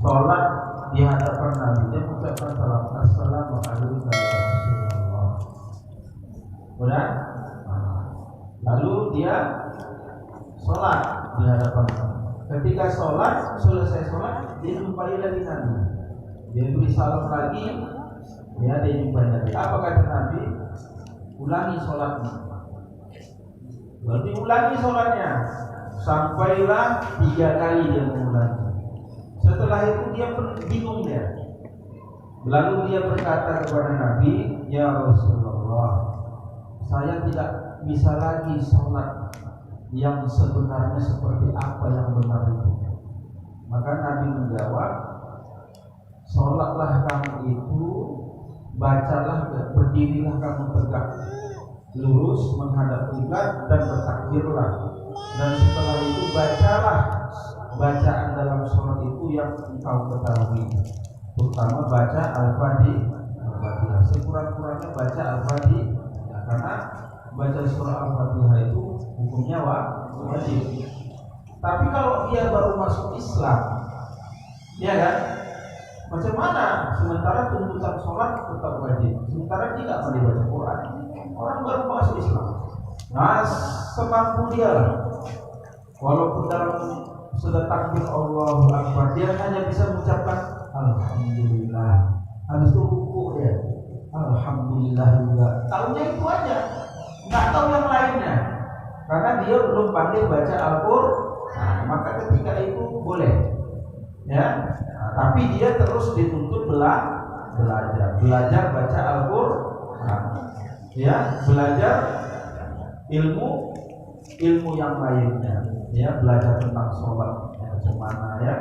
sholat di hadapan Nabi, dia mengucapkan salam, assalamualaikum warahmatullahi wabarakatuh. Kemudian lalu dia sholat di hadapan Nabi. Ketika selesai sholat, dia jumpai lagi Nabi. Dia beri salam lagi, dia jumpai Nabi. Apa kata Nabi? Ulangi sholatnya. Lalu diulangi sholatnya, sampailah 3 kali dia mengulangi. Setelah itu dia bingung dia. Lalu dia berkata kepada Nabi, ya Rasulullah, saya tidak bisa lagi sholat yang sebenarnya seperti apa yang benar itu. Maka Nabi menjawab, sholatlah kamu itu, bacalah, berdirilah kamu tegak lurus menghadap kiblat dan bertakbirlah. Dan setelah itu bacalah bacaan dalam sholat itu yang engkau ketahui, terutama baca Al-Fatihah. Sekurang-kurangnya baca Al-Fatihah, karena baca surah Al-Fatihah itu hukumnya wajib. Tapi kalau dia baru masuk Islam, ya kan? Macam mana? Sementara tuntutan sholat tetap wajib, sementara tidak mau dibaca Quran. Orang baru masuk Islam, nah semampu dia lah. Walaupun dalam sudah takbir Allahu Akbar, dia hanya bisa mengucapkan Alhamdulillah. Habis itu ruku ya, Alhamdulillah juga. Tahunya itu aja, nggak tahu yang lainnya, karena dia belum pandai baca Al-Qur'an. Maka ketika itu boleh, ya. Tapi dia terus dituntut belajar baca Al-Qur'an, ya, belajar ilmu yang lainnya, ya, belajar tentang sholat macam mana, ya.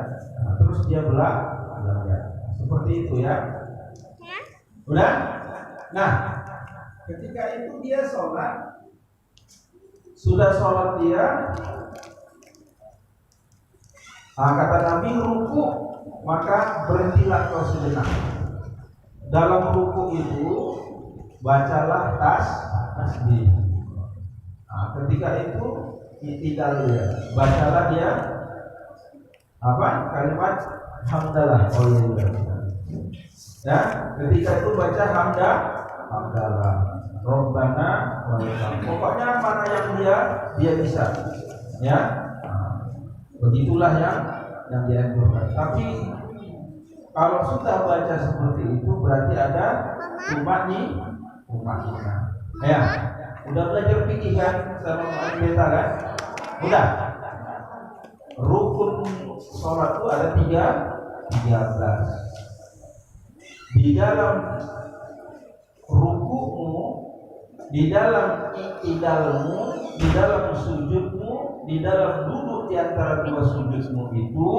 Terus dia belajar seperti itu, ya. Udah? Nah, ketika itu dia sholat, sudah sholat dia, kata Nabi, ruku, maka berhentilah kau sejenak. Dalam ruku itu bacalah tasbih. Ketika itu i'tidal dia, bacalah dia kalimat hamdalah. Ya, ketika itu baca hamdalah Rabbana wa lakal. Pokoknya mana yang dia bisa, ya. Begitulah yang dianjurkan. Tapi kalau sudah baca seperti itu berarti ada tumakninah. Ya, udah belajar fikih kan sama Mu'ad Beta kan? Udah. Rukun sholat itu ada 13. Di dalam ruku'mu, di dalam i'tidalmu, di dalam sujudmu, di dalam duduk di antara dua sujudmu itu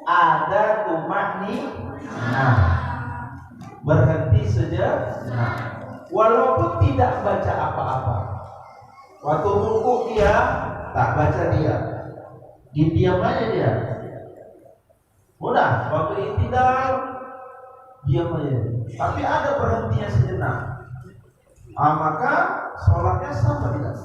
ada tumakninah. Berhenti sejenak. Walaupun tidak baca apa-apa. Waktu ruku dia tak baca dia, diam aja dia. Udah, waktu i'tidal diam aja. Tapi ada berhentinya sejenak. Maka sholatnya sah atau tidak?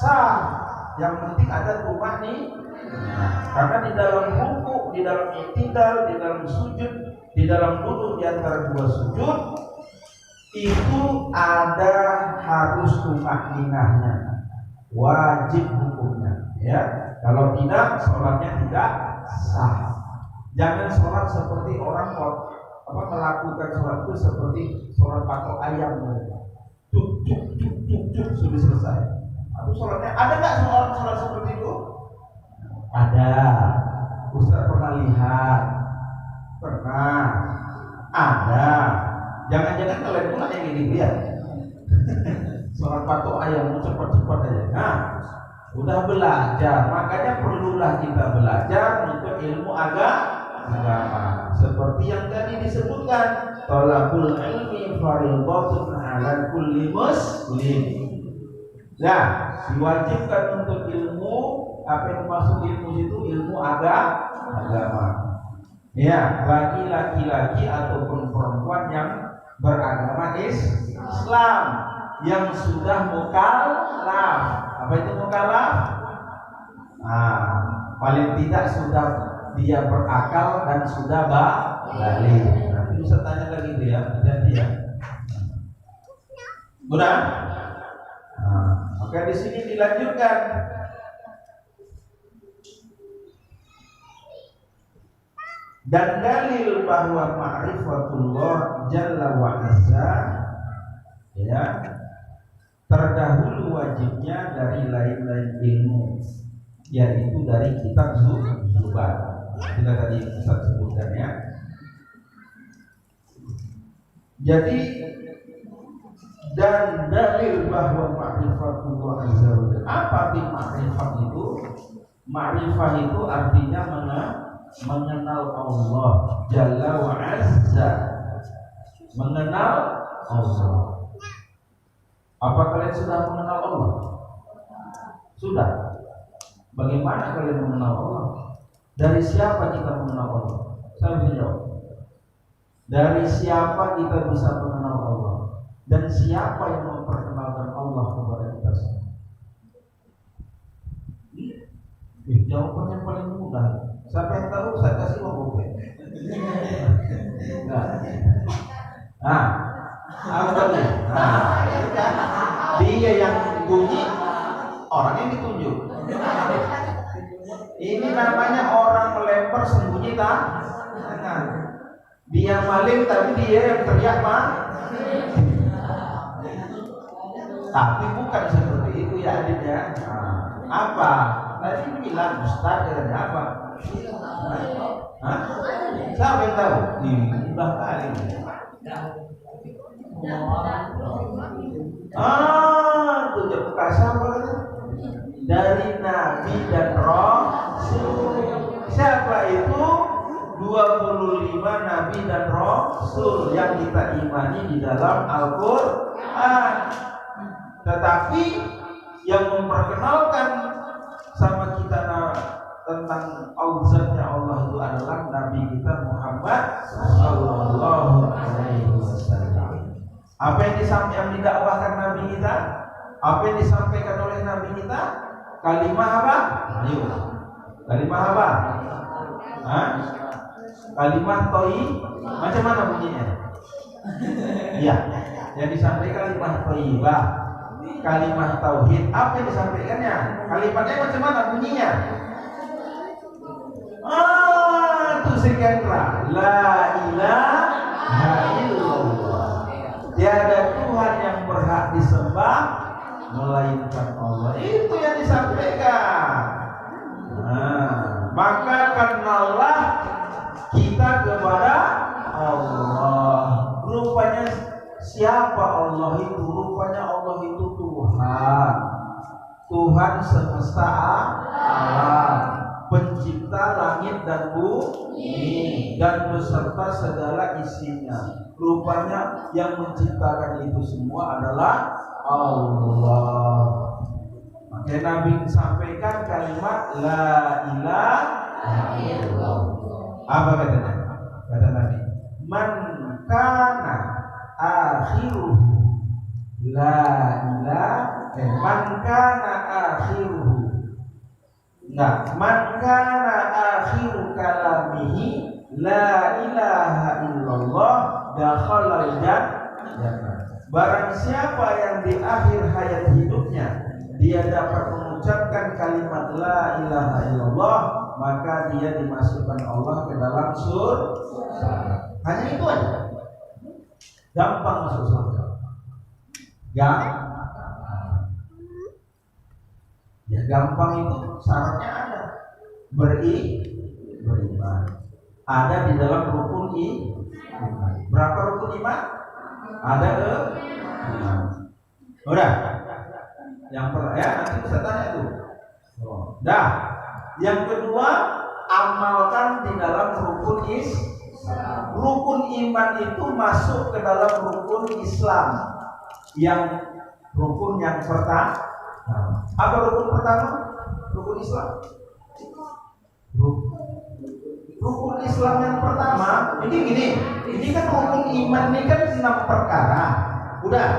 Sah. Yang penting ada tumakninah. Karena di dalam ruku, di dalam i'tidal, di dalam sujud, di dalam duduk di antara dua sujud itu ada harus tumakninahnya, wajib hukumnya, ya. Kalau tidak, sholatnya tidak sah. Jangan sholat seperti orang melakukan sholat itu seperti sholat patok ayam, cuk sudah selesai. Atau sholatnya ada nggak orang sholat seperti itu? Ada. Ustaz pernah lihat? Pernah. Ada. Jangan-jangan kalian pula yang ini lihat. Sholat patok ayam cepat-cepat aja. Nah, udah belajar. Makanya perlulah kita belajar untuk ilmu agama. Seperti yang tadi disebutkan, talabul ilmi fardhatun 'ala kulli muslim. Nah, diwajibkan untuk ilmu. Apa yang masuk ilmu itu? Ilmu agama. Ya, bagi laki-laki ataupun perempuan yang beragama Islam yang sudah mukallaf. Apa itu mukallaf? Paling tidak sudah dia berakal dan sudah balik. Nanti bisa tanya lagi itu ya, hati-hati ya. Udah? Nah, maka di sini dilanjutkan. Dan dalil bahwa ma'rifatullah jalla wa azza ya terdahulu wajibnya dari lain-lain ilmu, yaitu dari kitab Zubat. Kita tadi Ustaz sebutkan ya. Jadi dan dalil bahwa ma'rifatullah azza wa jalla. Apa arti ma'rifat itu? Ma'rifah itu artinya mengenal Allah jalla wa azza. Mengenal Allah. Apa kalian sudah mengenal Allah? Sudah. Bagaimana kalian mengenal Allah? Dari siapa kita mengenal Allah? Saya bisa jawab. Dari siapa kita bisa mengenal Allah? Dan siapa yang memperkenalkan Allah kepada kita semua? Jawaban yang paling mudah. Siapa yang tahu? Saya kasih uang. Nah, apa tadi? Nah, dia yang bunyi, orang yang ditunjuk. Ini namanya orang melempar sembunyi tangan. Dia maling tapi dia yang teriak tapi bukan seperti itu ya adiknya. Apa? Tadi bilang Ustaz dan apa? Siapa yang tahu? Mudah kali. Tujuh kasar apa? Dari Nabi dan Rasul. Siapa itu? 25 Nabi dan Rasul yang kita imani di dalam Al-Quran. Tetapi yang memperkenalkan sama kita tentang Al-Zatnya Allah itu adalah Nabi kita Muhammad Sallallahu Alaihi Wasallam. Apa yang didakwahkan Nabi kita? Apa yang disampaikan oleh Nabi kita? Kalimah apa? Ayo. Kalimah apa? Kalimah thayyib. Macam mana bunyinya? Iya. Yang disampaikan kalimah thayyibah. Kalimah tauhid. Apa yang disampaikannya? Kalimatnya macam mana bunyinya? Itu sekendra. La ilaha illallah. Tiada Tuhan yang berhak disembah melainkan Allah. Itu yang disampaikan. Maka kenallah kita kepada Allah. Rupanya siapa Allah itu? Rupanya Allah itu Tuhan. Tuhan semesta alam, pencipta langit dan bumi dan beserta segala isinya. Rupanya yang menciptakan itu semua adalah Allah. Maka Nabi sampaikan kalimat la ilaha illallah. Apa katanya? Kata Nabi, man kana akhiruhu la ilaha man kana akhiruhu. Nah, man kana akhiru kalamihi la ilaha illallah dakhalal jannah. Barang siapa yang di akhir hayat hidupnya dia dapat mengucapkan kalimat la ilaha illallah, maka dia dimasukkan Allah ke dalam surga. Hanya itu aja. Gampang masuk surga. Ya gampang itu syaratnya ada. Beriman. Ada di dalam rukun iman. Berapa rukun iman? Ada ke? Udah. Yang ya nanti bisa tanya tuh. Dah. Yang kedua, amalkan di dalam rukun Islam. Rukun iman itu masuk ke dalam rukun Islam. Yang rukun yang pertama. Apa rukun pertama? Rukun Islam. Rukun Islam yang pertama, ini kan rukun iman ini kan 6 perkara. Udah.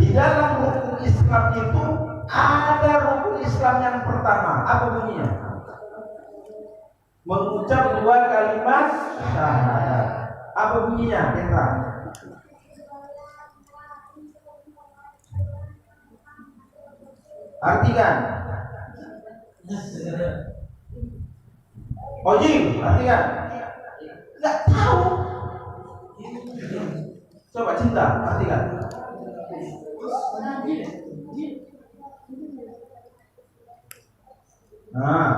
Di dalam rukun Islam itu ada rukun Islam yang pertama. Apa bunyinya? mengucap dua kalimat syahadat. Apa bunyinya? Hendra? Artikan. Oji, artikan. Nggak tahu. Coba cinta, artikan. Nah,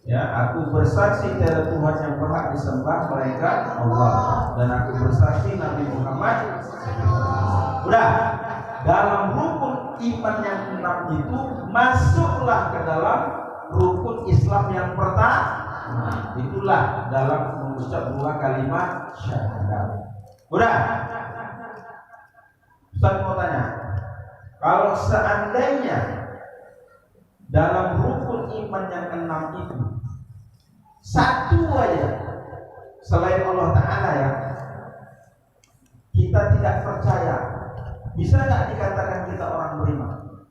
ya, aku bersaksi tiada Tuhan yang berhak disembah melainkan Allah, dan aku bersaksi Nabi Muhammad. Udah, dalam rukun iman yang 6 itu masuklah ke dalam rukun Islam yang pertama. Itulah dalam mengucap dua kalimat syahadat. Udah. Ustaz mau tanya, kalau seandainya dalam rukun iman yang 6 itu satu aja selain Allah Ta'ala ya kita tidak percaya, bisa nggak dikatakan kita orang beriman?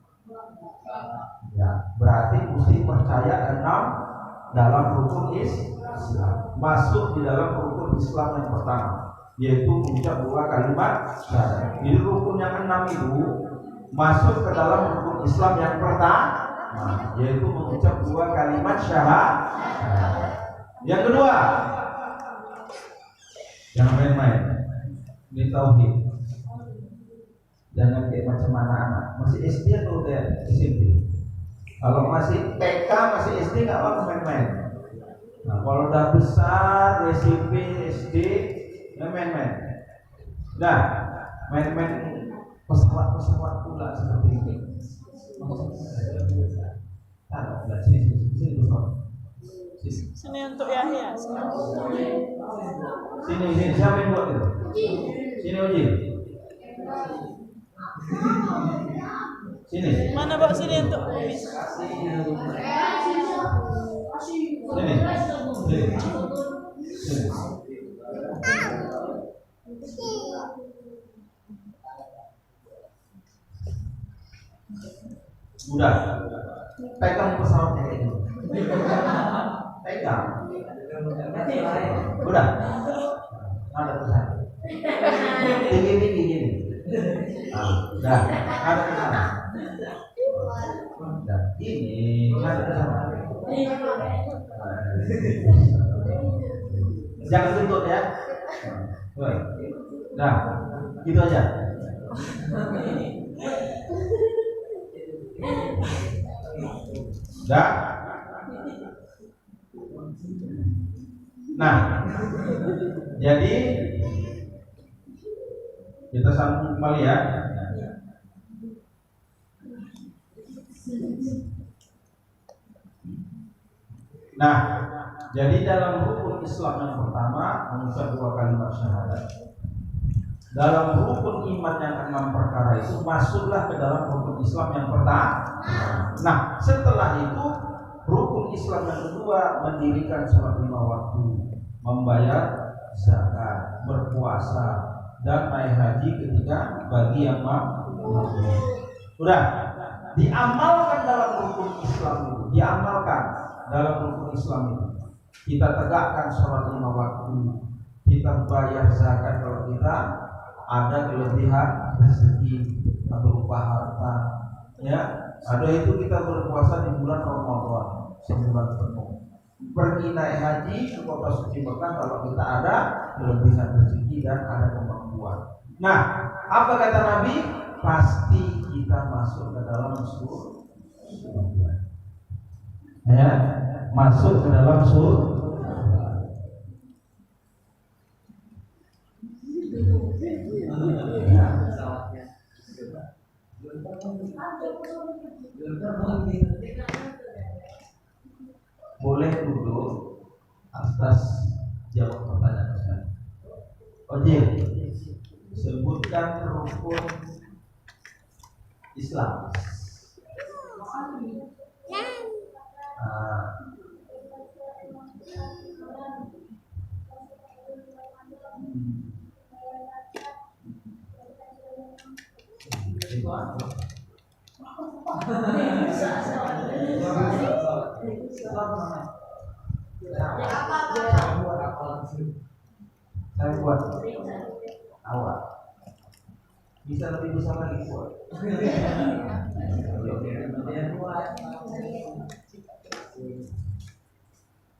Ya, berarti mesti percaya 6 dalam rukun Islam, masuk di dalam rukun Islam yang pertama, yaitu mengucap dua kalimat syahadat. Jadi rukun yang 6 itu masuk ke dalam rukun Islam yang pertama, yaitu mengucap dua kalimat syahadat. Yang kedua, jangan main-main. Ini tauhid. Jangan kayak macam anak-anak. Masih SD atau udah SMP? Kalau masih TK, masih SD nggak apa main-main. Nah, kalau udah besar, SMP, SD, nggak main-main. Nah, main-main pesawat-pesawat pula seperti ini. Nah, sini pesawat. Sini untuk Yahya. Sini, siapa yang buat itu? Sini Uji. Sini. Mana bawa sini untuk Uji? Sini. Udah. Pegang pesawatnya kayak gitu. Pegang. Udah. Ada pesawat. Tinggi gini. Udah. Ada pesawat. Udah. Ini ada pesawat. Jangan tuntut ya. Nah, gitu aja. Dah. Nah, jadi kita sambung kembali ya. Nah, jadi dalam rukun Islam yang pertama mengucap dua kalimat syahadat. Dalam rukun iman yang 6 perkara itu masuklah ke dalam rukun Islam yang pertama. Nah, setelah itu rukun Islam yang kedua mendirikan sholat 5 waktu, membayar zakat, berpuasa, dan naik haji ketika bagi yang mampu. Udah, diamalkan dalam rukun Islam itu, diamalkan dalam rukun Islam itu. Kita tegakkan sholat 5 waktu, kita bayar zakat kalau kita ada kelebihan rezeki atau berupa harta, ya. Ada itu kita berpuasa di bulan Ramadan sebulan penuh. Pergi naik haji ke kota suci Mekah kalau kita ada kelebihan rezeki dan ada kemampuan. Nah, apa kata Nabi? Pasti kita masuk ke dalam surga. Ya, masuk ke dalam surga. Boleh duduk atas jawab pertanyaan saya. Oke, sebutkan rukun Islam. Itu apa? Saya buat awal. Bisa lebih besar lagi buat.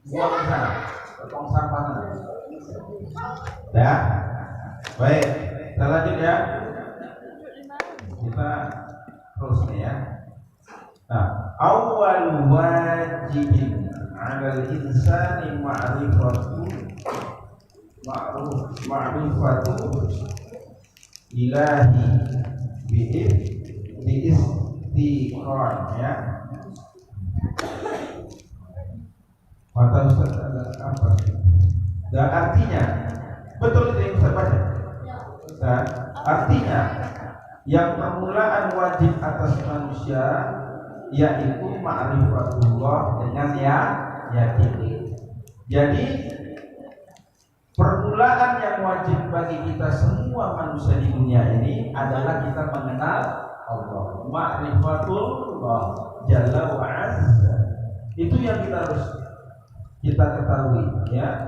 Buat ke sana, potong sampah sana. Ya, baik. Kita lanjut ya. Kita terus nih ya. Nah, awal wajibin 'alal insani ma'rifatu ilahi bi istiqran ya. Mata Ustaz ada apa? Dan artinya betul itu yang Ustaz baca. Dan artinya yang permulaan wajib atas manusia yaitu ma'rifatullah dengan yakin. Jadi permulaan yang wajib bagi kita semua manusia di dunia ini adalah kita mengenal Allah. Ma'rifatullah Jalla wa Azza. Itu yang kita ketahui ya.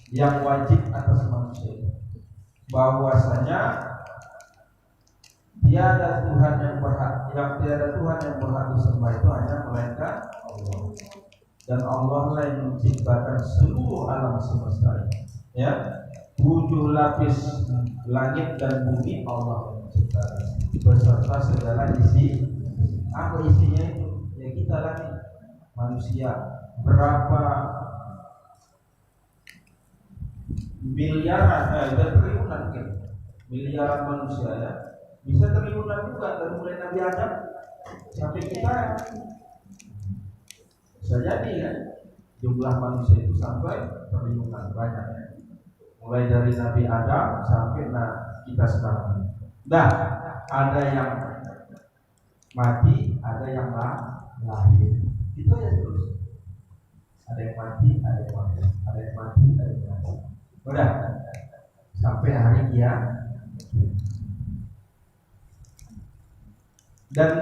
Yang wajib atas manusia bahwasanya tiada Tuhan yang berhak disembah itu hanya melainkan Allah. Dan Allah lah yang menciptakan seluruh alam semesta ini. Ya, 7 lapis langit dan bumi Allah menciptakan beserta segala isi. Apa isinya itu? Ya kita lagi manusia. Berapa miliaran dan triliunan miliaran manusia ya. Bisa triliunan juga dari mulai Nabi Adam sampai kita. Bisa jadi ya jumlah manusia itu sampai triliunan banyak ya. Mulai dari Nabi Adam sampai kita sekarang. Nah, ada yang mati, ada yang lahir. Itu aja terus. Ada yang mati, ada yang lahir. Ada yang mati, ada yang lahir. Udah sampai hari kiamat. Dan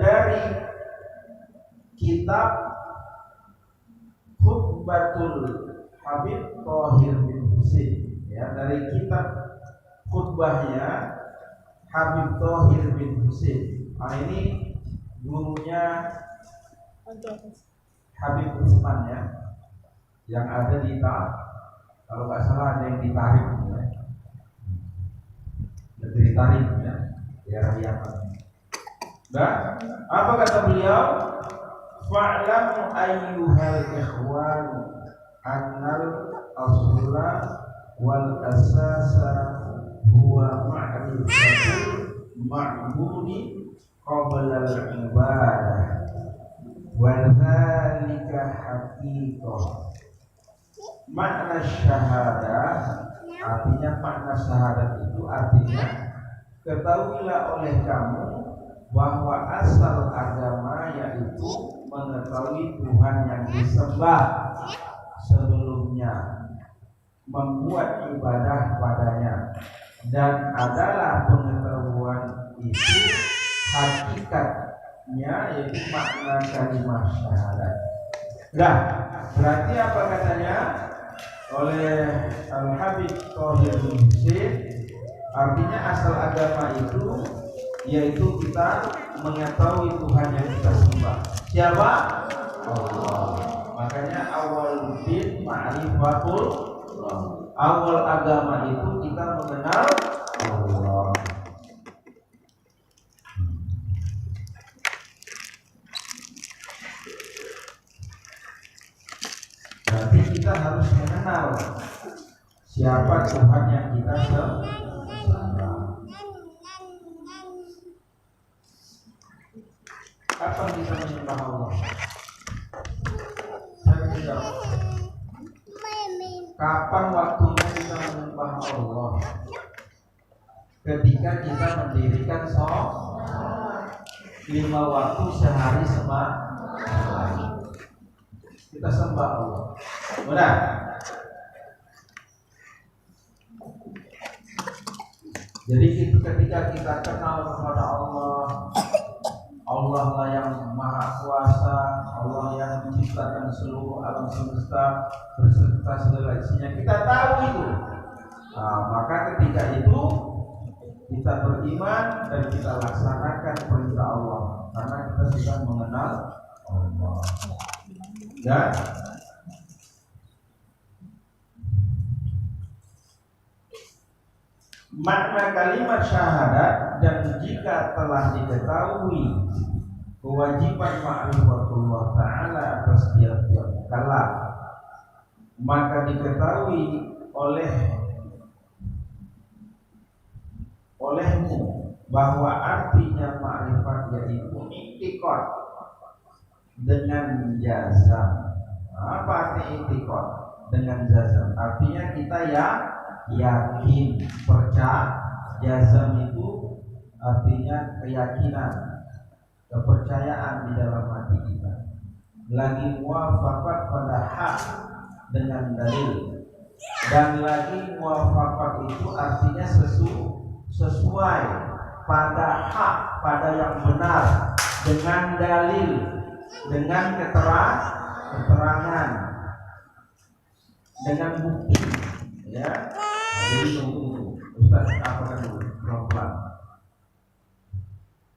dari kitab Khutbatul Habib Thohir bin Husain ya, dari kitab khutbahnya Habib Thohir bin Husain. Ini gurunya Habib Utsman ya, yang ada di kalau nggak salah ada yang ditarik ya. Negeri Tarik ya, daerah Yaman. Nah, apa kata beliau? Fa'lamu ayyuhal ikhwan annal asla wal asasa huwa ma'rifatul ma'budi qabla al-ibadah wa dzalika haqiqah. Makna syahadah artinya makna syahadat itu artinya ketahuilah oleh kamu bahwa asal agama yaitu mengetahui Tuhan yang disembah sebelumnya, membuat ibadah padanya, dan adalah pengetahuan itu hakikatnya yaitu makna kalimat syahadat. Nah, berarti apa katanya oleh Al-Habib Thohir bin Husain? Artinya asal agama itu yaitu kita mengetahui Tuhan yang kita sembah. Siapa? Allah. Makanya awal din ma'rifatul Allah. Awal agama itu kita mengenal Allah. Berarti kita harus mengenal siapa Tuhan yang kita sembah. Kapan kita menyembah Allah? Saya tidak. Kapan waktunya kita menyembah Allah? Ketika kita mendirikan sholat 5 waktu sehari semalam. Kita sembah Allah. Benar? Jadi ketika kita kenal kepada Allah, Allah lah yang maha kuasa, Allah yang menciptakan seluruh alam semesta beserta segala isinya, kita tahu itu. Nah, maka ketika itu kita beriman dan kita laksanakan perintah Allah, karena kita sudah mengenal Allah. Dan makna kalimat syahadat, dan jika telah diketahui kewajiban ma'rifatullah ta'ala atas tiap-tiap kalam, maka diketahui olehmu bahwa artinya ma'rifat yaitu i'tiqad dengan jazam. Apa arti i'tiqad dengan jazam? Artinya kita yakin, percaya. Jazam itu artinya keyakinan, kepercayaan di dalam hati kita. Lagi muwafaqat pada hak dengan dalil, dan lagi muwafaqat itu artinya sesuai pada hak, pada yang benar, dengan dalil, dengan keterangan, dengan bukti, ya. Jadi tunggu, Ustaz, apa dulu pelan-pelan.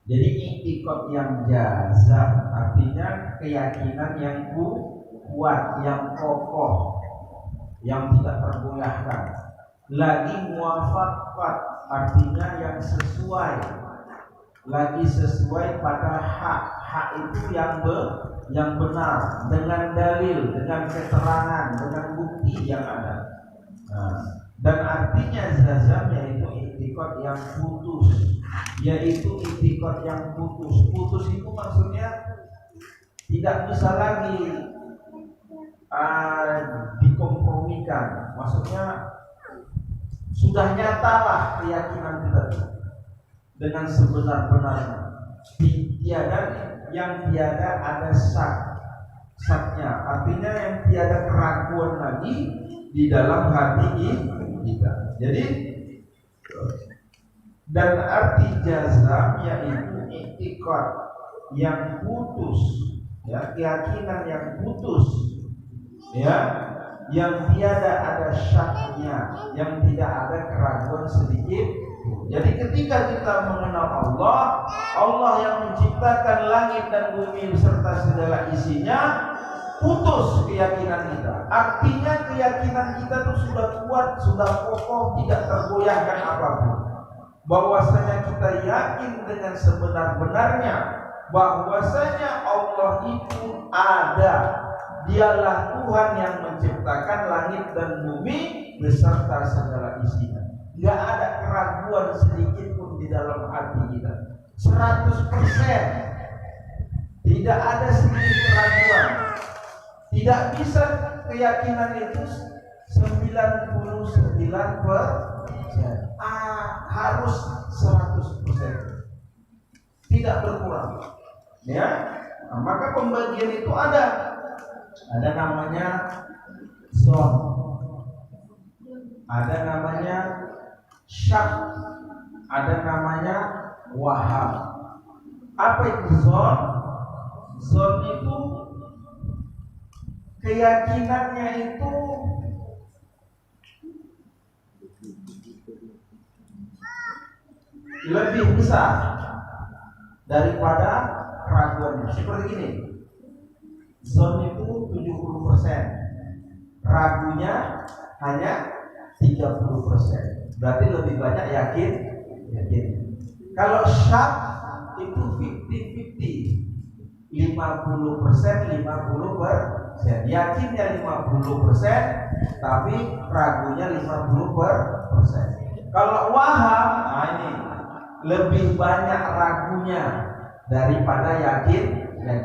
Jadi i'tiqad yang jazam artinya keyakinan yang kuat, yang kokoh, yang tidak tergoyahkan. Lagi muwafaqat artinya yang sesuai, lagi sesuai pada hak itu yang benar, dengan dalil, dengan keterangan, dengan bukti yang ada. Nah, dan artinya jazam yaitu i'tiqad yang putus, yaitu i'tiqad yang putus. Putus itu maksudnya tidak bisa lagi dikompromikan. Maksudnya sudah nyatalah keyakinan kita dengan sebenar-benarnya. Tiada ada saknya. Artinya yang tiada keraguan lagi di dalam hati kita. Jadi, dan arti jazam yaitu i'tiqad yang putus, ya, keyakinan yang putus, ya, yang tiada ada syaknya, yang tidak ada keraguan sedikit. Jadi ketika kita mengenal Allah, Allah yang menciptakan langit dan bumi beserta segala isinya, putus keyakinan kita. Artinya keyakinan kita itu sudah kuat, sudah kokoh, tidak tergoyahkan apapun. Bahwasanya kita yakin dengan sebenar-benarnya bahwasanya Allah itu ada. Dialah Tuhan yang menciptakan langit dan bumi beserta segala isinya. Tidak ada keraguan sedikit pun di dalam hati kita. 100%. Tidak ada sedikit keraguan. Tidak bisa keyakinan itu 99%. Harus 100%. Tidak berkurang. Ya. Nah, maka pembagian itu ada namanya zon, ada namanya syak, ada namanya waham. Apa itu zon? Zon itu keyakinannya itu lebih besar daripada keraguannya. Seperti ini, zon itu 70%, ragunya hanya 30%. Berarti lebih banyak yakin. Kalau syak itu 50-50, 50%, 50%. Yakinnya 50%, tapi ragunya 50%. Kalau waham, nah ini lebih banyak ragunya daripada yakinnya.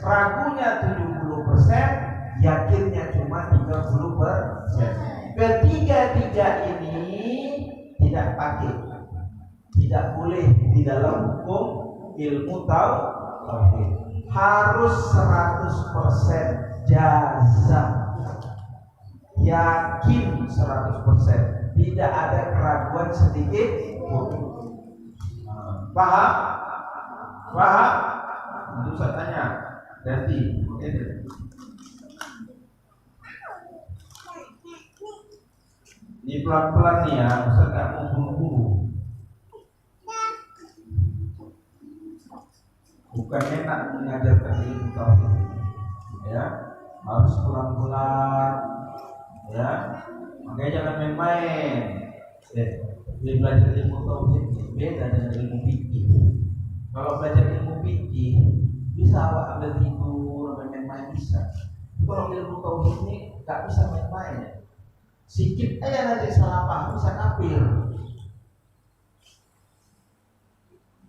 Ragunya 70%, yakinnya cuma 30%. Ketiga-tiga ini tidak pakai, tidak boleh di dalam hukum ilmu tauhid. Harus 100% jazam, yakin 100%. tidak ada keraguan sedikit pun. Paham? Paham? Itu saya tanya. Nanti, oke. Ini pelan-pelan nih ya, Ustaz nggak mau buru-buru. Bukan enak mengajarkan ilmu tauhid, ya harus pelan-pelan, ya makanya jangan main-main. Belajar ilmu tauhid beda dengan ilmu fikih. Kalau belajar ilmu fikih bisa awak ambil tidur, main-main bisa. Kalau ilmu tauhid ini nggak bisa main-main. Sikit aja nanti salah paham bisa kafir.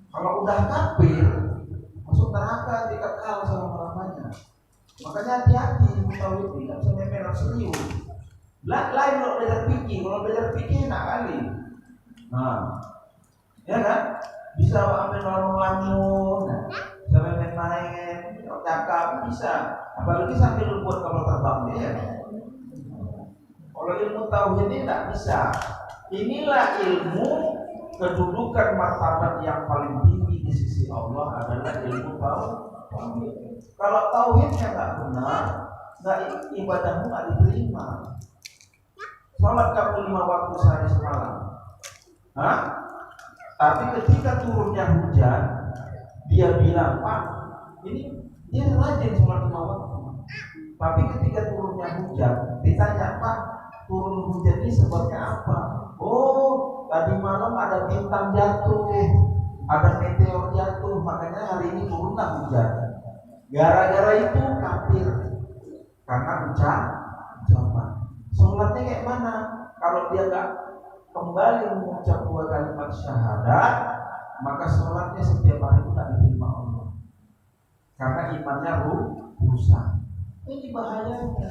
Kalau udah kafir masuk neraka tidak kalah selama-lamanya. Makanya hati-hati ilmu tauhid ini nggak bisa main-main, serius. Lain kalau belajar fikih, kalau belajar fikih enak kali. Nah, ya kan? Bisa ambil lamun, bisa main-main, cakap bisa. Apalagi sambil buat kapal terbang ya. Kalau ilmu tauhid ini tidak bisa. Inilah ilmu kedudukan martabat yang paling tinggi di sisi Allah adalah ilmu tauhid. Kalau tauhidnya nggak benar, ibadahmu nggak diterima. Salat kamu 5 waktu sehari semalam, tapi ketika turunnya hujan, dia bilang, Pak, ini dia rajin sholat 5 waktu. Tapi ketika turunnya hujan, ditanya, Pak, turun hujan ini sebabnya apa? Oh, tadi malam ada bintang jatuh, ada meteor jatuh, makanya hari ini turunlah hujan. Gara-gara itu kafir, karena ucapan. Sholatnya kayak mana? Kalau dia nggak kembali mengucap 2 kalimat syahadat, maka sholatnya setiap hari itu tak diterima Allah, karena imannya rusak. Ini bahayanya.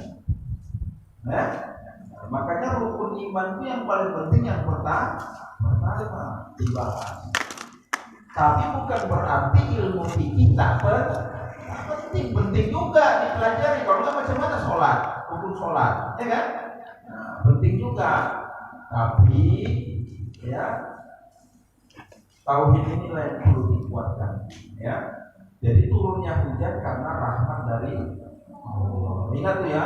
Makanya rukun iman itu yang paling penting yang pertama dibahas. Tapi bukan berarti ilmu fikih tak penting. Penting juga dipelajari. Kalau nggak macam mana sholat, rukun sholat, ya kan? Nah, penting juga. Tapi ya tauhid inilah yang perlu dikuatkan. Ya, jadi turunnya hujan karena rahmat dari Allah. Ingat tuh ya,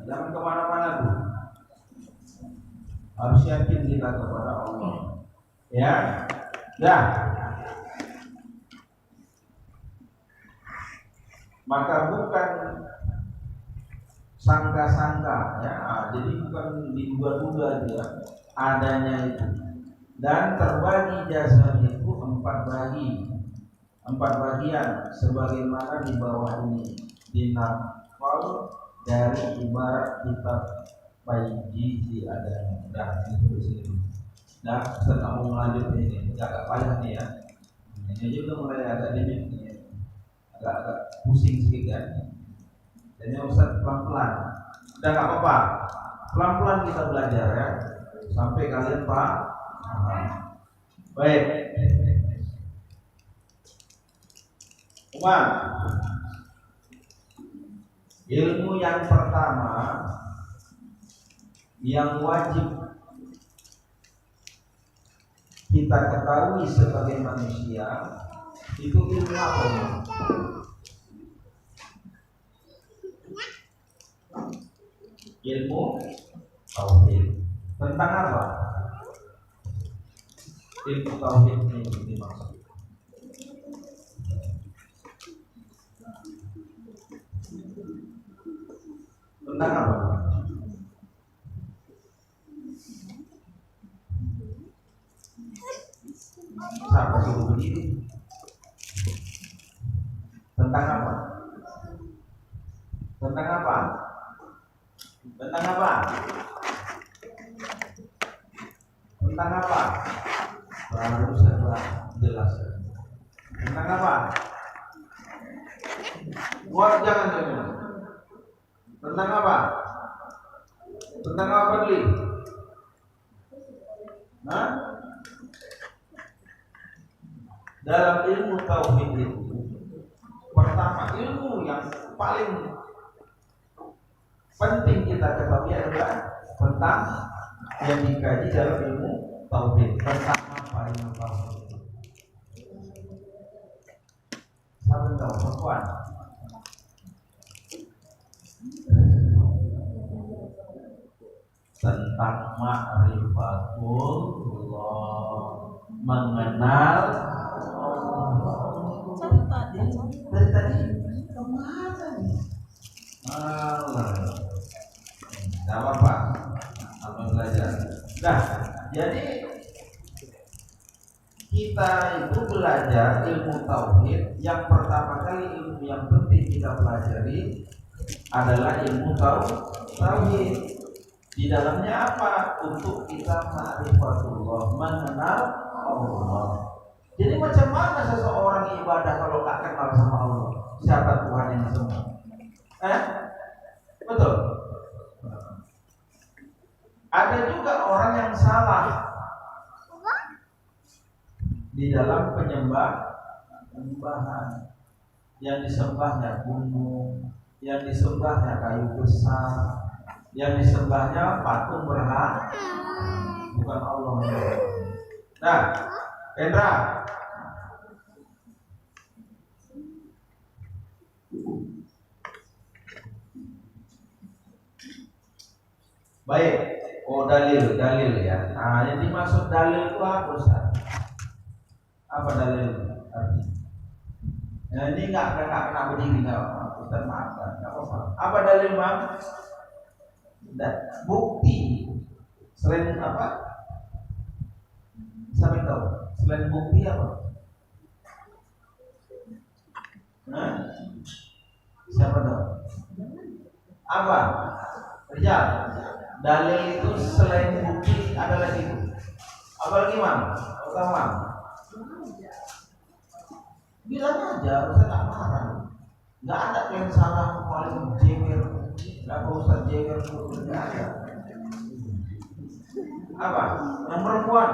jangan kemana-mana tuh. Harus yakin kita kepada Allah. Ya, ya. Maka bukan sangka-sangka, ya. Jadi bukan diduga-duga dia adanya itu. Dan terbagi jasanya itu 4 bagian, sebagaimana di bawah ini dinafal dari ibarat kitab Baiji adanya. Dah itu di sini. Dah setelah mau melanjut ini, agak payah nih ya. Ini juga mulai agak dingin nih. Agak pusing sedikit kan. Jadi Ustaz pelan-pelan. Udah nggak apa-apa. Pelan-pelan kita belajar ya. Sampai kalian paham. Baik. Umar. Ilmu yang pertama yang wajib kita ketahui sebagai manusia itu ilmu apa? Ilmu tauhid. Tentang apa? Ilmu tauhid ini dimaksud. Tentang apa? Siapa suruh berdiri? Tentang apa? Tentang apa? Tentang apa? Tentang apa? Harus jelas. Tentang apa? Buat jangan. Tentang apa? Tentang apa beli? Nah, dalam ilmu tauhid itu pertama ilmu yang paling penting kita ketahui adalah tentang yang dikaji dalam ilmu tauhid. Pertama apa ilmu tauhid? Siapa tahu perempuan? Tentang ma'rifatullah, mengenal dari tadi kemana nih? Allah, tidak apa-apa, apa belajar. Nah, jadi kita itu belajar ilmu tauhid. Yang pertama kali ilmu yang penting kita pelajari adalah ilmu tauhid. Di dalamnya apa? Untuk kita ma'rifatullah, mengenal Allah. Jadi macam mana seseorang ibadah kalau tak kenal sama Allah? Siapa Tuhan yang semua? Betul. Ada juga orang yang salah di dalam penyembahan. Yang disembahnya gunung, yang disembahnya kayu besar, yang disembahnya patung berhala, bukan Allah. Nah, Pendra, baik. Oh, dalil ya. Nah, yang dimaksud dalil itu apa, Ustaz? Apa dalil artinya? Nah, ini nggak kena berdiri, nggak apa-apa. Ustaz maafkan, nggak apa-apa. Apa dalil, Bang? Bukti. Selain apa? Sampai tahu. Selain bukti apa? Siapa tahu? Apa? Rijal. Dalil itu selain bukti ada lagi. Apa lagi, Mam? Utama. Bilang aja, Ustaz tak marah. Nggak ada yang salah paling jeger. Nggak apa Ustaz jeger, nggak ada. Apa? Yang perempuan.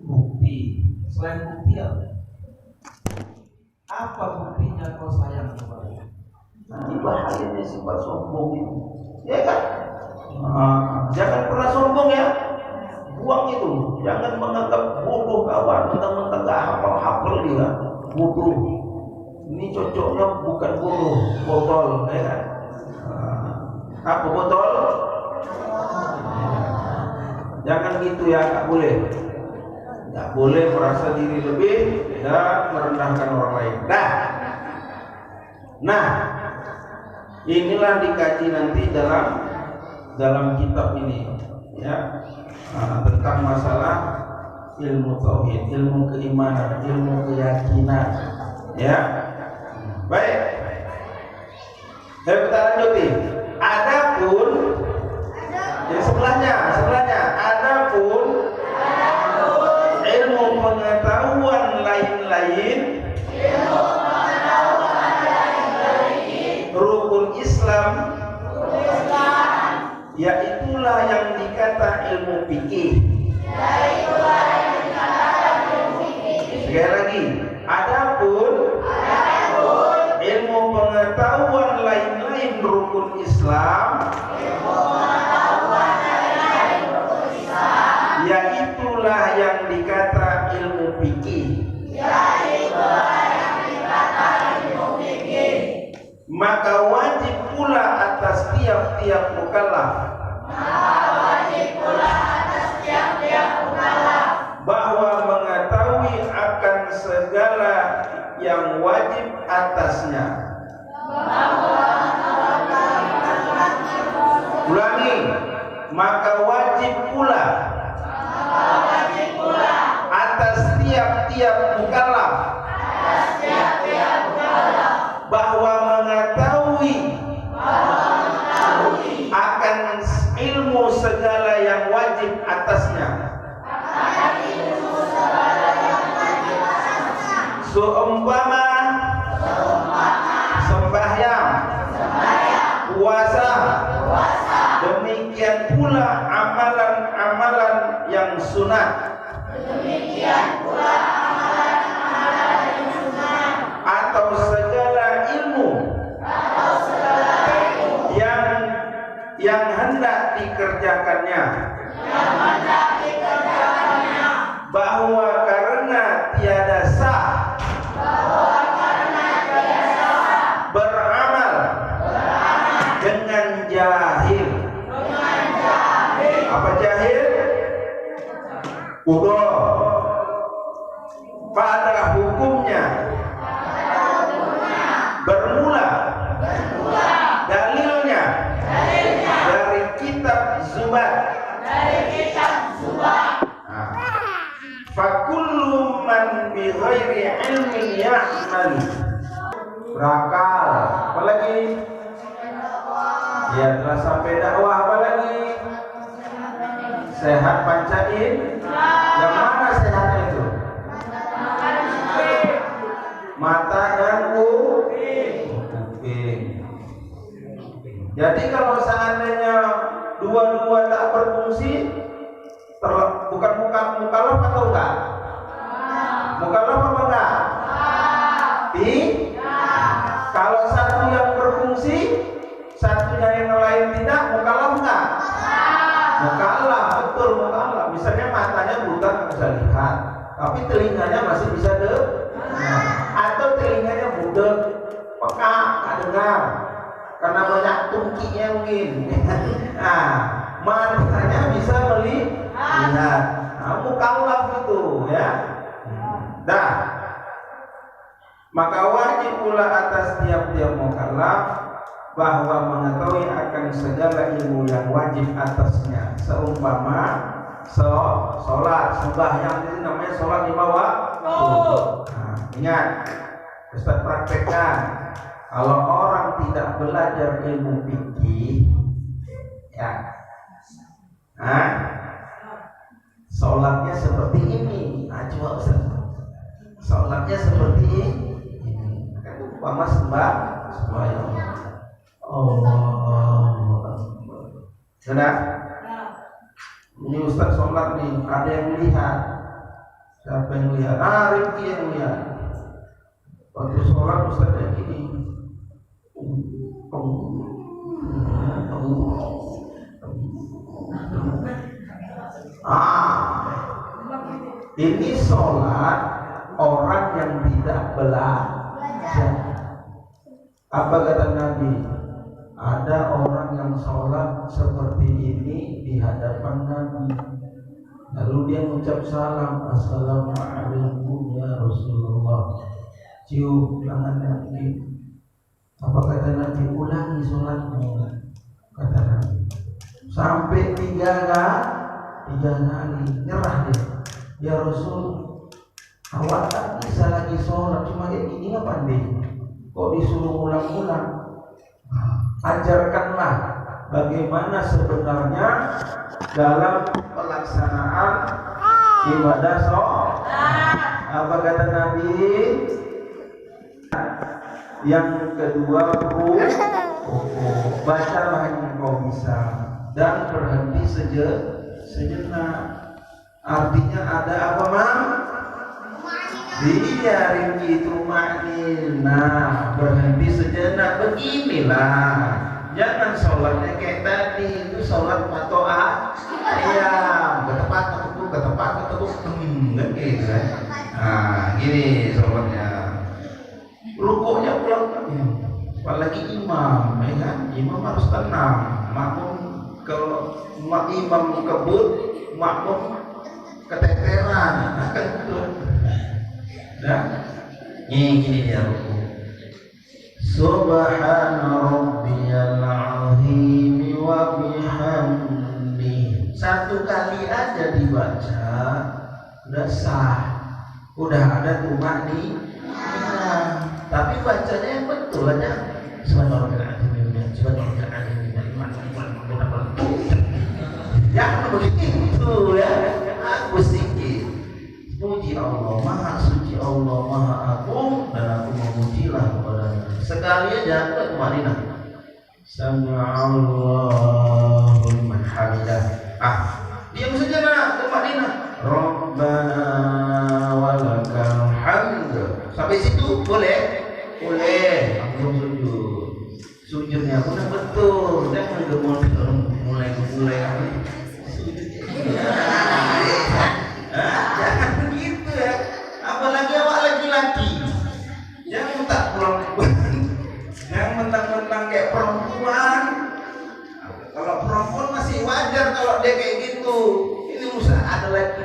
Bukti. Selain bukti apa? Apa buktinya kau sayang kepada? Nanti bahayanya sifat sombong itu, ya kan? Jangan pernah sombong ya. Buang itu. Jangan menganggap bodoh kawan. Mentang-mentang gak hafal dia. Bodoh. Ini cocoknya bukan bodoh, botol, ya kan? Apa botol? Jangan gitu ya, gak boleh. Gak boleh merasa diri lebih dan merendahkan orang lain. Nah, inilah dikaji nanti dalam kitab ini, ya, tentang masalah ilmu tauhid, ilmu keimanan, ilmu keyakinan, ya. Baik. Kita lanjutin. Adapun yang sebelahnya, adapun ilmu pengetahuan lain-lain, rukun Islam, yaitulah yang dikata ilmu fikih. Sekali lagi, adapun ilmu pengetahuan lain-lain rukun Islam, yaitulah yang dikata ilmu fikih. Maka wajib pula atas tiap-tiap mukallaf bahwa mengetahui akan segala yang wajib atasnya. Ulangi, maka wajib pula atas tiap-tiap mukallaf bahwa mengetahui akan ilmu segala yang wajib atasnya. Seumpama sembahyang, puasa, demikian pula amalan-amalan yang sunat. Atau segala ilmu yang dikerjakannya. Bahwa karena tiada sah beramal dengan jahil. Apa jahil? Bodoh pada hukumnya. Bermula dalilnya dari kitab Zubat. Fakullu man bi ghairi ilmin ya'mal. Berakal. Apalagi? Dia telah sampai dakwah. Apalagi? Sehat pancain. Yang mana sehatnya itu? Mata dan kuping. Jadi kalau seandainya dua-dua tak berfungsi, bukan mukallaf atau enggak? Mukallaf apa enggak? Kalau satu yang berfungsi, satunya yang lain tidak, mukallaf enggak? Mukallaf, betul mukallaf. Misalnya matanya buta nggak bisa lihat, tapi telinganya masih bisa dengar. Atau telinganya budak, peka, nggak dengar, karena banyak tungkinya mungkin. Nah, matanya bisa melihat. Nah, mukallaf itu ya. Dah. Maka wajib pula atas tiap-tiap mukallaf bahwa mengetahui akan segala ilmu yang wajib atasnya, seumpama sholat, sembahyang itu namanya sholat lima waktu. Nah, ingat, Ustaz praktekkan. Kalau orang tidak belajar ilmu fikih, ya, sholatnya seperti ini. Nah, coba Ustaz, sholatnya seperti ini. Kan umpama sembahyang. Sudah? Ini Ustaz sholat nih, ada yang melihat. Siapa yang melihat? Rifki yang melihat. Waktu sholat Ustaz yang gini. Ini sholat orang yang tidak belajar. Apa kata Nabi? Ada orang yang sholat seperti ini di hadapan Nabi. Lalu dia mengucap salam, Assalamualaikum ya Rasulullah. Cium tangan Nabi. Apa kata Nabi? Ulangi sholatmu, kata Nabi. Sampai tiga kali nyerah dia. Ya Rasul, awak tak bisa lagi sholat, cuma kayak gini apa nih? Kok disuruh ulang-ulang? Ajarkanlah bagaimana sebenarnya dalam pelaksanaan ibadah sholat. Apa kata Nabi? Yang kedua, bacalah yang kau bisa dan berhenti sejenak. Artinya ada apa, Mam? Dia rinci itu maknil. Nah, berhenti sejenak. Beginilah. Jangan sholatnya kayak tadi. Itu sholat patoa. Iya, ketepat, kan gitu kan. Nah, gini sholatnya. Rukuknya pulang. Apalagi imam, ya kan? Imam harus tenang. Makmum kalau imam kebut, makmum keteteran. Nah, kan gitu. Nah, ini gini dia ruku. Subhana rabbiyal azim wa bihamdi. Satu kali aja dibaca udah sah. Udah ada tumak nih. Tapi bacanya yang betul aja. Ya begitu ya. Aku sikit. Puji Allah, Maha Suci Allah, Maha Agung, dan aku memujilah kepada-Nya. Sekali aja ke Madinah. Sami'allahu liman hamidah. Diam saja nak ke Madinah. Rabbana walakal hamd. Sampai situ boleh? Boleh. Langsung sujud. Sujudnya benar betul. Jangan mulai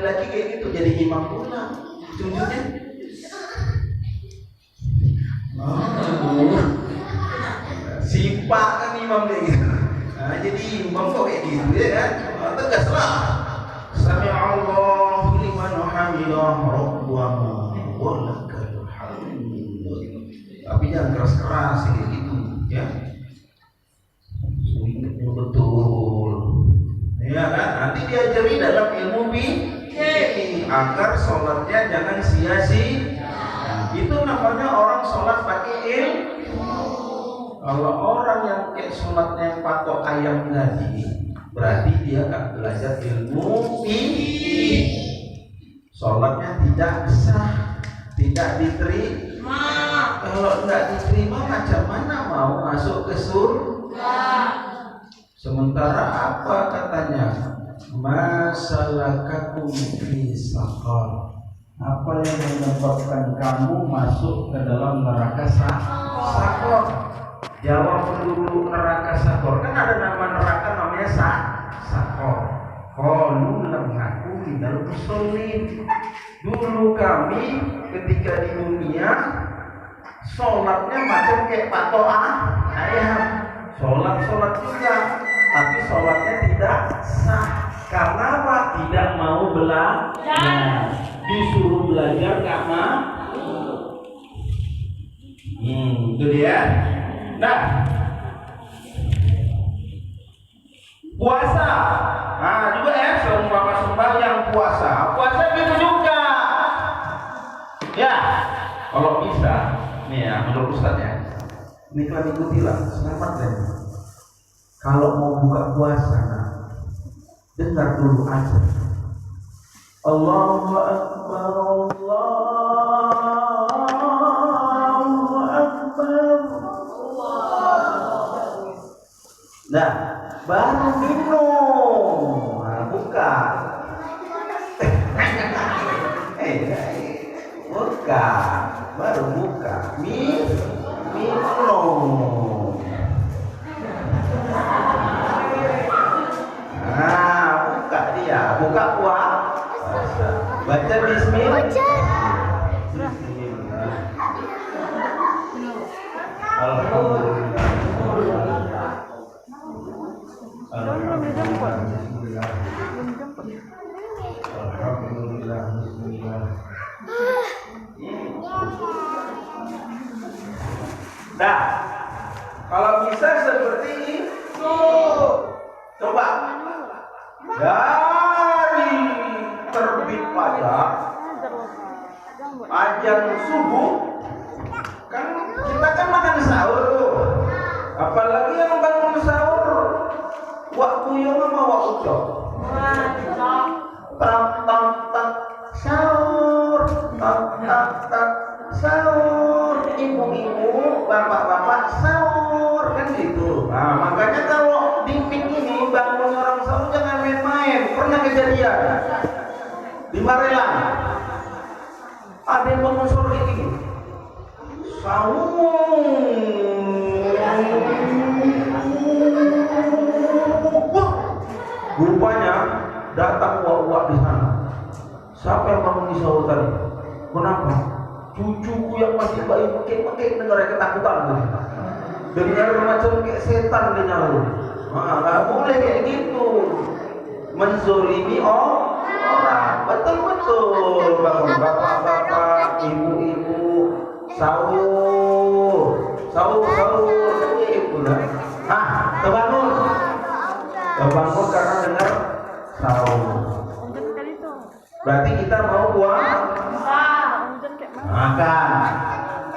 laki-laki kayak gitu jadi imam pula. Tunjuknya. Simpak kan imam kayak gitu. Nah, jadi imam kok kayak gitu ya kan? Tegaslah. Sami'allahu liman hamidah rabbana wa lakal hamd. Tapi jangan keras-keras kayak gitu ya. Ingatnya betul. Ya kan? Nanti diajari dalam ilmu agar sholatnya jangan sia-sia. Itu namanya orang sholat pakai ilmu. Kalau orang yang kayak sholatnya patok ayam tadi, berarti dia nggak belajar ilmu sholatnya tidak sah, tidak diterima. Kalau nggak diterima, macam mana mau masuk ke surga? Sementara apa katanya? Masalakakum fi saqar. Apa yang menyebabkan kamu masuk ke dalam neraka sakor? Jawab dulu neraka sakor. Kan ada nama neraka namanya sakor. Qalu lam naku minal musallin. Dulu kami ketika di dunia sholatnya macam kayak patok ayam. Sholat juga, tapi sholatnya tidak sah. Karena apa? Tidak mau belajar. Disuruh belajar gak mau. Itu dia. Nah, puasa. Nah juga ya, seumpama sembahyang puasa. Puasa gitu juga. Ya, kalau bisa, nih ya, menurut Ustaz ya. Ini kalian ikutilah, selamat deh. Kalau mau buka puasa, dengar dulu aja. Allahu Akbar, Allahu Akbar. Nah, baru minum. Nah, buka. Buka, baru buka. Minum. Nah, buka dia, buka puasa. Baca bismillah. Alhamdulillah. Alhamdulillah. Alhamdulillah. Bismillah. Nah, kalau bisa seperti itu, coba dari terbit fajar, azan subuh, kan kita kan makan sahur, apalagi yang bangun sahur, waktu yang sama waktu cok, tak sahur, tak sahur, ibu-ibu, bapak-bapak sahur, kan gitu. Nah, makanya kalau di PIK ini bangun orang sahur jangan main-main. Pernah kejadian di Marelang, ada yang bangun sahur ini, sahur, rupanya datang uak-uak di sana. Siapa yang bangun di sahur tadi? Kenapa? Cucuku yang masih bayi pakai dengar ketakutan tuh. Dengar macam kayak setan dia nyaru. Nggak boleh kayak gitu. Menzolimi orang. Betul-betul bapak-bapak, ibu-ibu, sahur itu lah. Terbangun karena dengar sahur. Berarti kita mau makan,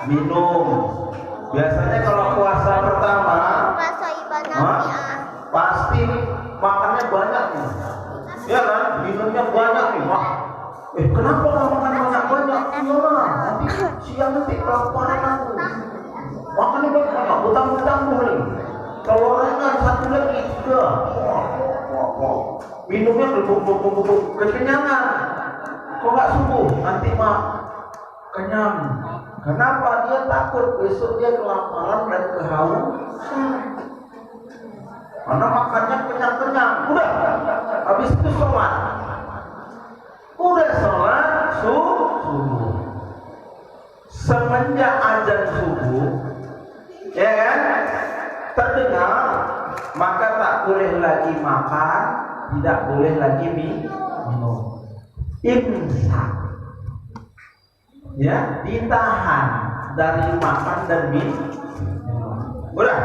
minum. Biasanya kalau puasa pertama, pasti makannya banyak nih. Ya kan, minumnya banyak nih. Kenapa nggak makan banyak-banyak? Iya, nanti siang nanti kelaparan aku. Makannya banyak, utang-utang nih. Telurnya satu lagi, tiga. Minumnya bubuk kekenyangan. Kok nggak subuh? Nanti mah kenyang. Kenapa? Dia takut besok dia kelaparan dan kehausan. Karena makannya kenyang-kenyang. Udah, habis itu sholat. sudah sholat subuh. Semenjak azan subuh, ya kan, terdengar, maka tak boleh lagi makan, tidak boleh lagi minum. Imsak, ya, ditahan dari makan dan minum. Udah,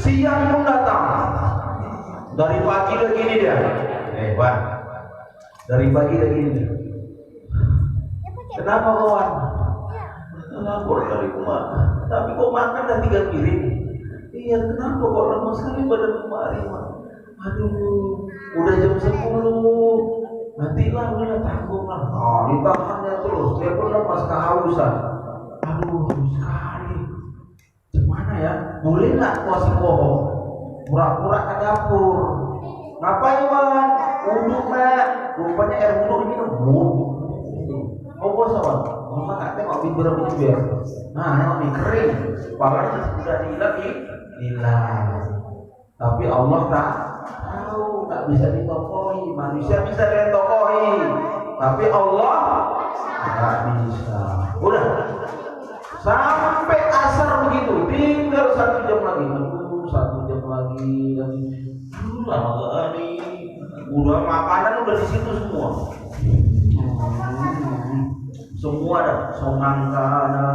siang pun datang, dari pagi lagi ini dia. Wan, dari pagi lagi ini. Kenapa kawan? Lapor dari rumah. Tapi kok makan dah 3 piring? Iya, kenapa kok lama sekali badan kemarin? Aduh, udah jam 10. Nantilah udah tanggung lah. Oh, ditahannya terus. Dia pun lemas kehausan. Aduh, haus sekali. Gimana ya? Boleh nggak puasa bohong? Pura-pura ke dapur. Ngapain Wan? Wudhu Mak. Rupanya air wudhu ini ngebut. Oh puasa Wan? Mama nggak tengok bibir biar. Nah, yang ini kering. Palanya sudah hilang. Tapi Allah tak tahu, tak bisa ditokohi. Manusia bisa ditokohi, tapi Allah tak bisa. Udah sampai asar begitu, tinggal 1 jam lagi. Aduh, 1 jam lagi. Lama kali. Udah makanan udah di situ semua. Semua ada, semangka ada,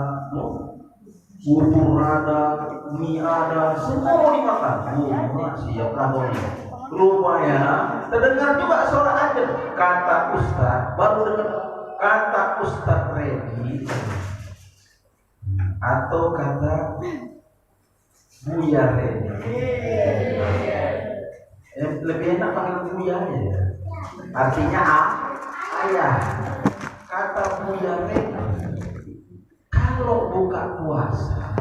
bubur ada, mie ada, semua mau dimakan. Siap lah kau ini. Rupanya terdengar juga suara azan. Kata Ustaz, baru dengar kata Ustaz Redi atau kata Buya Redi. Lebih enak panggil Buya ya. Artinya ayah. Kata Buya Redi, kalau buka puasa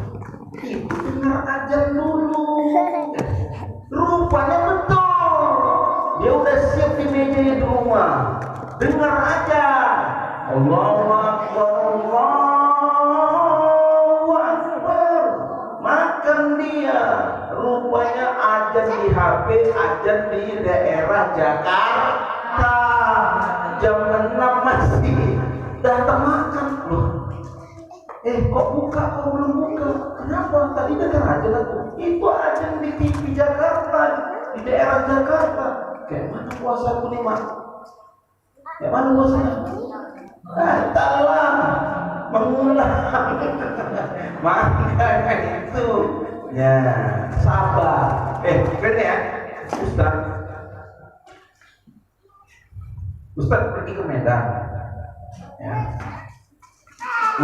itu dengar azan dulu. Rupanya betul, dia udah siap di meja di rumah, dengar azan. Allahu Akbar, Allahu Akbar. Makan dia. Rupanya azan di HP, azan di daerah Jakarta. Jam 6 masih datang makan loh. Kok buka, kok belum buka? Kenapa? Tadi dengar azan aku. Itu azan di TV Jakarta, di daerah Jakarta. Kayak mana puasaku nih, Mak? Kayak mana puasanya? Entahlah, mengulang. Makanya itu. Ya, sabar. Keren ya, Ustaz pergi ke Medan. Ya.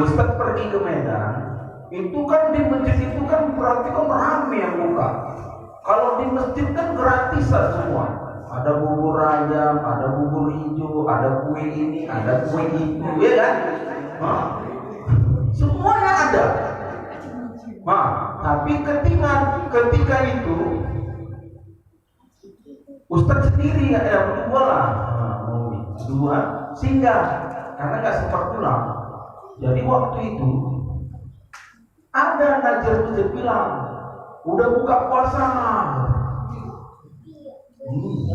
Ustaz pergi ke Medan, itu kan di masjid itu kan berarti kan ramai yang buka. Kalau di masjid kan gratisan semua. Ada bubur ayam, ada bubur hijau, ada kue ini, ada kue itu, ya kan? Semuanya ada. Tapi ketika itu Ustaz sendiri berdua lah, dua singgah karena nggak sempat pulang. Jadi waktu itu ada najar masjid bilang, udah buka puasa.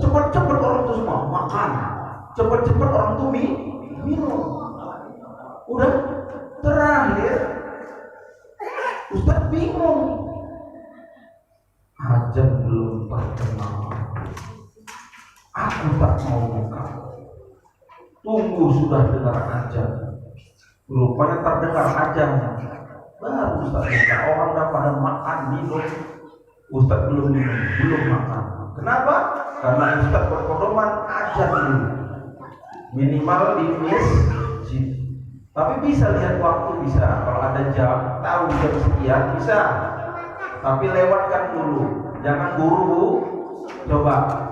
Cepat-cepat orang tuh semua makan, cepat-cepat orang tuh minum. Udah terakhir Ustaz bingung, azan belum terkenal, aku tak mau buka. Tunggu sudah dengar azan, rupanya terdengar azan. Baru Ustaz buka, orang udah pada makan minum, Ustaz belum minum, belum makan. Kenapa? Karena Ustaz berpedoman azan dulu, minimal di masjid. Tapi bisa lihat waktu, bisa. Kalau ada jam, tahu jam sekian bisa. Tapi lewatkan dulu, jangan buru-buru. Coba.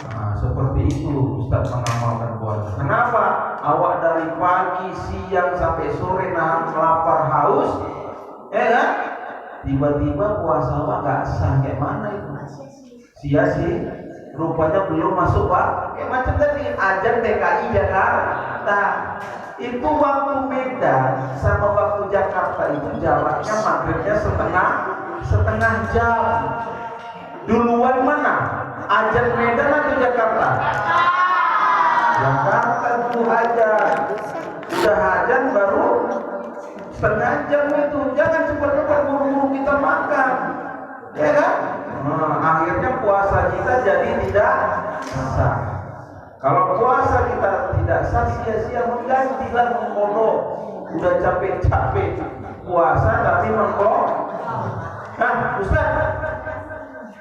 Nah, seperti itu Ustaz mengamalkan puasa. Kenapa? Awak dari pagi, siang sampai sore lapar haus, ya kan? Tiba-tiba puasa awak nggak sah, kayak mana itu? Sia-sia. Rupanya belum masuk Pak. Kayak macam tadi azan DKI Jakarta. Itu waktu Medan sama waktu Jakarta itu jaraknya maghribnya setengah jam. Duluan mana? Azan Medan atau Jakarta? Jakarta. ajan. Sudah ajan baru setengah jam itu. Jangan cepat-cepat buru-buru kita makan, ya kan? Akhirnya puasa kita jadi tidak sah. Kalau puasa kita tidak sah, sia-sia, menggantilah mengkodok. Udah capek-capek puasa tapi mengkodok. Nah, Ustaz,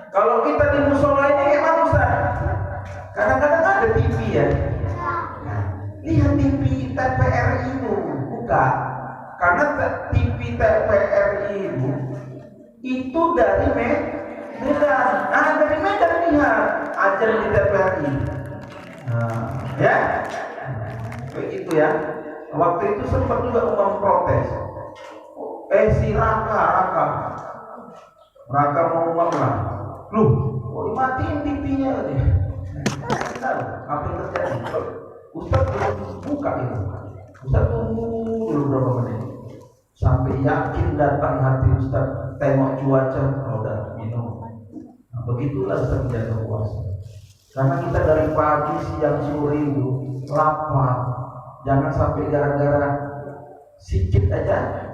kalau kita di musola ini gimana Ustaz? Kadang-kadang ada TV ya. Lihat TV TVRI itu, buka. Karena TV TVRI itu dari Medan. Nah, dari Medan lihat ajar di TVRI. Ya, begitu ya. Waktu itu sempat juga memprotes. Si Raka mau ngomong lah. Loh, kok dimatiin TV-nya katanya? Tahu apa yang terjadi? Ustaz buka itu. Ustaz tunggu dulu berapa menit sampai yakin datang hati Ustaz, tengok cuaca, udah minum. Nah, begitulah Ustaz menjaga puasa. Karena kita dari pagi, siang, sore itu lapar. Jangan sampai gara-gara sikit aja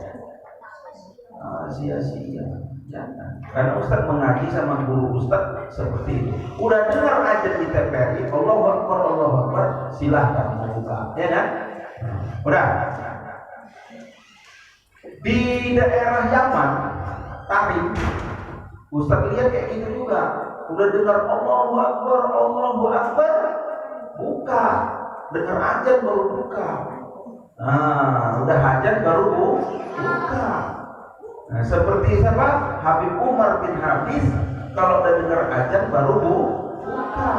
sia-sia. Jangan. Karena Ustaz mengaji sama guru Ustaz seperti itu. Udah dengar aja di TVRI, Allahu Akbar, silahkan buka, ya kan? Udah. Di daerah Yaman, tapi Ustaz lihat kayak gitu juga. Udah dengar Allahu Akbar, buka. Dengar ajan baru buka. Nah, udah ajan baru buka. Nah, seperti siapa? Habib Umar bin Hafiz, kalau udah dengar ajan baru buka.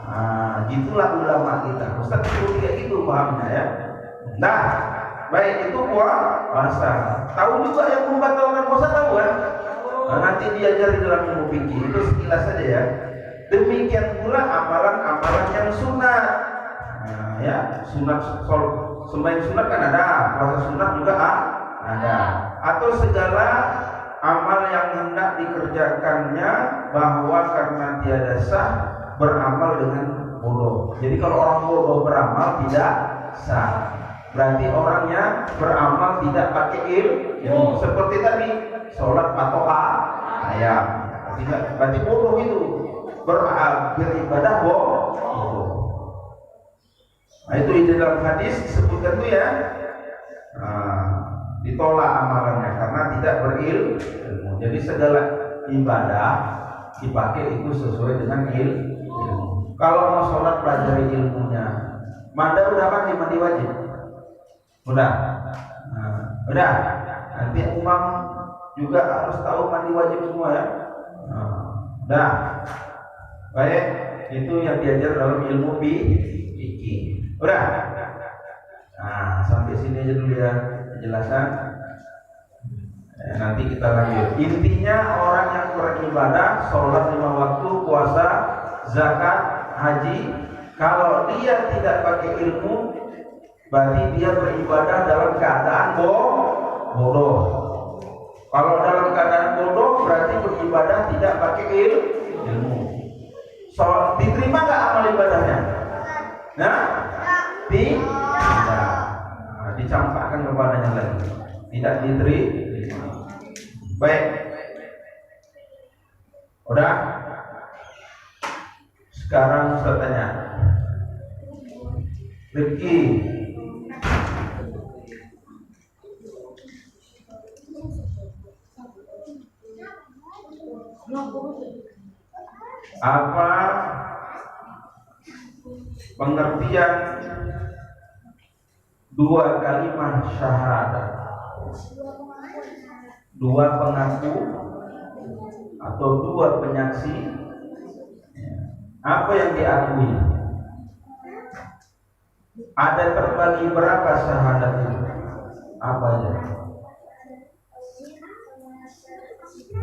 Nah, gitulah ulama kita. Ustaz itu kayak gitu pahamnya ya. Nah, baik, itu puasa. Tahu juga yang membatalkan puasa, tahu kan? Nah, nanti diajari dalam ilmu fikih, itu sekilas saja ya. Demikian pula amalan-amalan yang sunat. Nah, ya, sunat sembahyang sunat kan ada, puasa sunat juga ada. Atau segala amal yang hendak dikerjakannya bahwa karena tiada sah beramal dengan bodoh. Jadi kalau orang bodoh beramal tidak sah. Berarti orangnya beramal tidak pakai ilmu. Seperti tadi sholat patok ayam. Berarti bodoh itu. Beribadah bodoh. Nah, itu di dalam hadis disebutkan itu ya. Ditolak amalannya karena tidak berilmu. Jadi segala ibadah dipakai itu sesuai dengan ilmu. Kalau mau sholat pelajari ilmunya. Mandi udah mandi wajib. Udah. Udah. Nanti umam juga harus tahu mandi wajib semua ya. Udah. Baik, itu yang diajar dalam ilmu fikih. Udah. Nah, sampai sini aja dulu ya penjelasan. Nanti kita lanjut. Intinya orang yang beribadah, sholat 5 waktu, puasa, zakat, haji, kalau dia tidak pakai ilmu, berarti dia beribadah dalam keadaan bodoh. Kalau dalam keadaan bodoh, berarti beribadah tidak pakai ilmu. Diterima nggak amal ibadahnya? Nah, tidak. Dicampakkan kepadanya lagi, tidak diterima. Baik, udah. Sekarang saya tanya, Rifki, apa pengertian dua kalimat syahadat, dua pengaku atau dua penyaksi? Apa yang diakui? Ada terbagi berapa syahadat itu? Apa aja?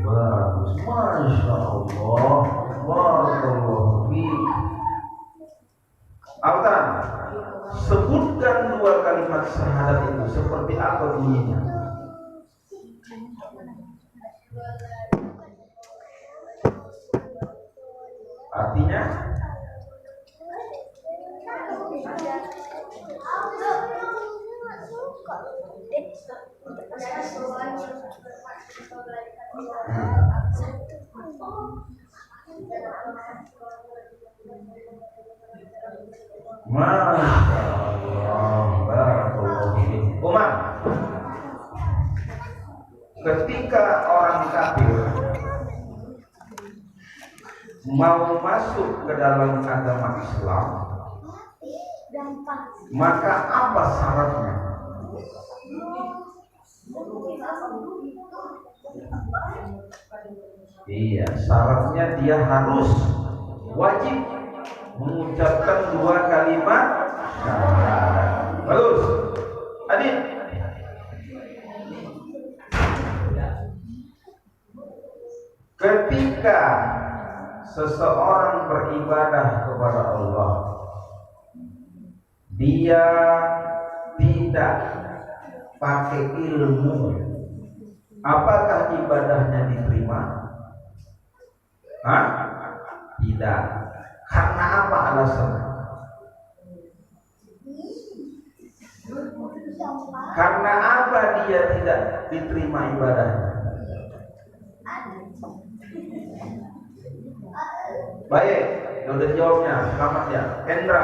Bagus, masya Allah, barakallahu fiik. Altan, sebutkan dua kalimat syahadat itu seperti apa bunyinya? Artinya Umar, ketika orang kafir mau masuk ke dalam agama Islam, maka apa syaratnya? Iya, syaratnya dia harus wajib mengucapkan 2 kalimat syahadat. Bagus. Adik. Ketika seseorang beribadah kepada Allah, dia tidak pakai ilmu, apakah ibadahnya diterima? Tidak. Karena apa alasannya? Karena apa dia tidak diterima ibadahnya? Baik, udah jawabnya, selamat ya. Hendra.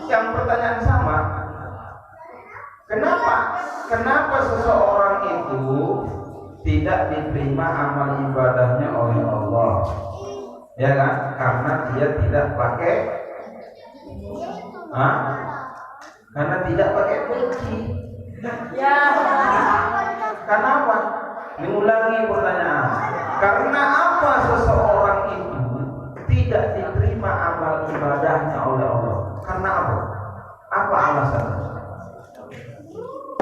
Yang pertanyaan sama. Kenapa seseorang itu tidak diterima amal ibadahnya oleh Allah? Ya kan? Karena dia tidak pakai karena tidak pakai kunci. Ya. Kenapa? Diulangi pertanyaan. Karena apa seseorang itu tidak diterima amal ibadahnya oleh Allah? Karena apa? Apa alasannya?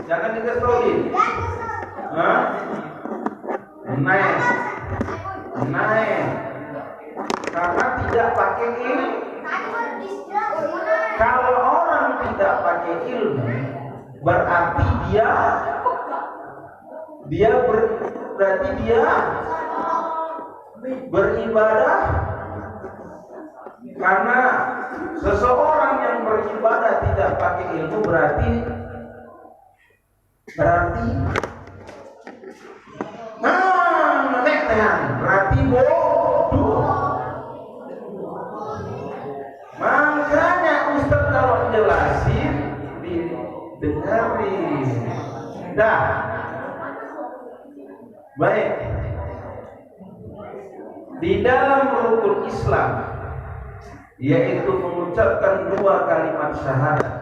Jangan diketahui. Naik. Karena tidak pakai ilmu. Kalau orang tidak pakai ilmu, berarti berarti dia beribadah. Karena seseorang yang beribadah tidak pakai ilmu berarti bodoh. Makanya Ustaz kalau jelasin didengarin. Dah. Baik. Di dalam rukun Islam, yaitu mengucapkan 2 kalimat syahadat,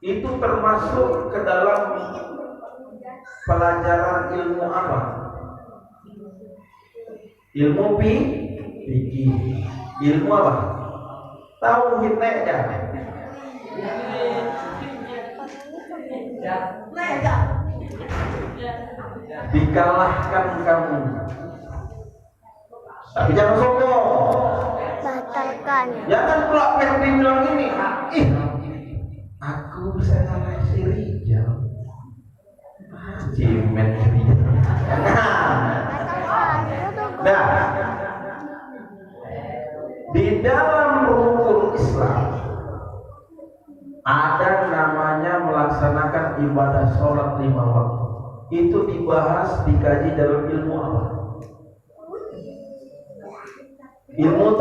itu termasuk ke dalam pelajaran ilmu apa? Ilmu fikih. Ilmu apa? Tauhid aja. Dikalahkan kamu. Tapi jangan sombong. Batalkan. Jangan pula Ferdi bilang ini. Aku bisa ngalahin si Rijal. Cimet Rijal. Nah, di dalam rukun Islam ada namanya melaksanakan ibadah sholat 5 waktu. Itu dibahas, dikaji dalam ilmu apa? Ilmu